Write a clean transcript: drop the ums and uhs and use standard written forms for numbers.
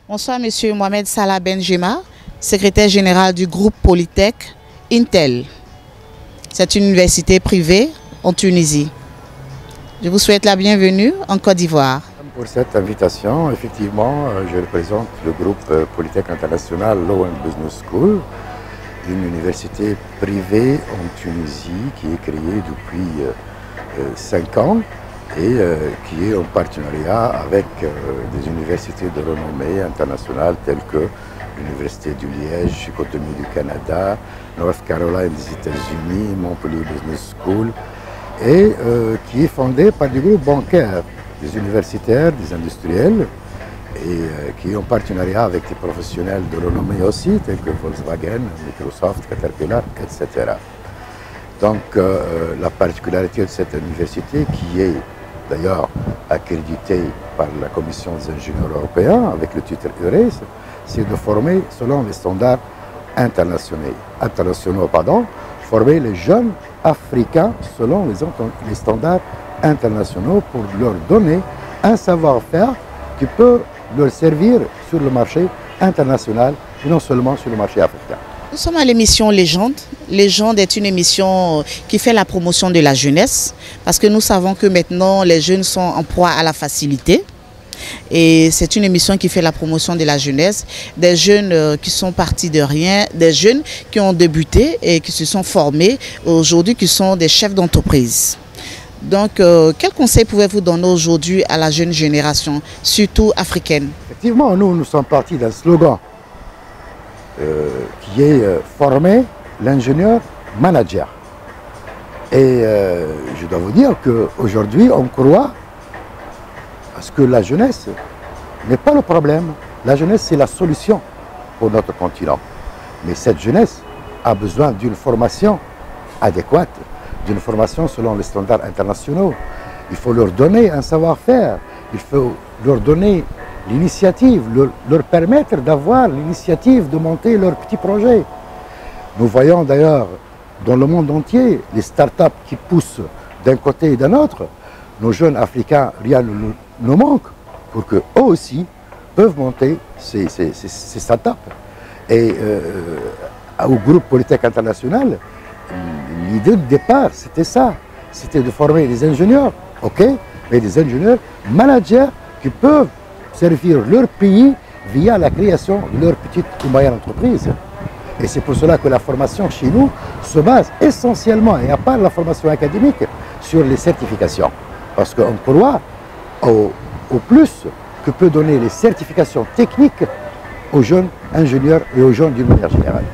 Bonsoir, Monsieur Mohamed Salah Benjema, secrétaire général du groupe Polytech Intel. C'est une université privée en Tunisie. Je vous souhaite la bienvenue en Côte d'Ivoire. Pour cette invitation, effectivement, je représente le groupe Polytech International Law and Business School, une université privée en Tunisie qui est créée depuis 5 ans et qui est en partenariat avec des universités de renommée internationale telles que l'Université du Liège, Cotonou du Canada, North Carolina des États-Unis, Montpellier Business School, et qui est fondée par des groupes bancaires, des universitaires, des industriels, et qui est en partenariat avec des professionnels de renommée aussi, tels que Volkswagen, Microsoft, Caterpillar, etc. Donc la particularité de cette université, qui est d'ailleurs accréditée par la Commission des ingénieurs européens avec le titre EURES, c'est de former selon les standards internationaux, former les jeunes africains selon les standards internationaux pour leur donner un savoir-faire qui peut leur servir sur le marché international et non seulement sur le marché africain. Nous sommes à l'émission Légende. Légende est une émission qui fait la promotion de la jeunesse parce que nous savons que maintenant les jeunes sont en proie à la facilité. Et c'est une émission qui fait la promotion de la jeunesse, des jeunes qui sont partis de rien, des jeunes qui ont débuté et qui se sont formés aujourd'hui, qui sont des chefs d'entreprise. Donc, quel conseil pouvez-vous donner aujourd'hui à la jeune génération, surtout africaine? Effectivement, nous sommes partis d'un slogan qui est former l'ingénieur manager. Et je dois vous dire qu'aujourd'hui, on croit à ce que la jeunesse n'est pas le problème. La jeunesse, c'est la solution pour notre continent. Mais cette jeunesse a besoin d'une formation adéquate, d'une formation selon les standards internationaux. Il faut leur donner un savoir-faire, il faut leur donner l'initiative, leur permettre d'avoir l'initiative de monter leurs petits projets. Nous voyons d'ailleurs dans le monde entier les start-up qui poussent d'un côté et d'un autre. Nos jeunes Africains, rien ne nous manque pour qu'eux aussi peuvent monter ces start-up. Et au groupe Polytech International, l'idée de départ, c'était ça. C'était de former des ingénieurs, ok, mais des ingénieurs managers qui peuvent servir leur pays via la création de leur petite ou moyenne entreprise. Et c'est pour cela que la formation chez nous se base essentiellement, et à part la formation académique, sur les certifications. Parce qu'on croit au plus que peut donner les certifications techniques aux jeunes ingénieurs et aux jeunes d'une manière générale.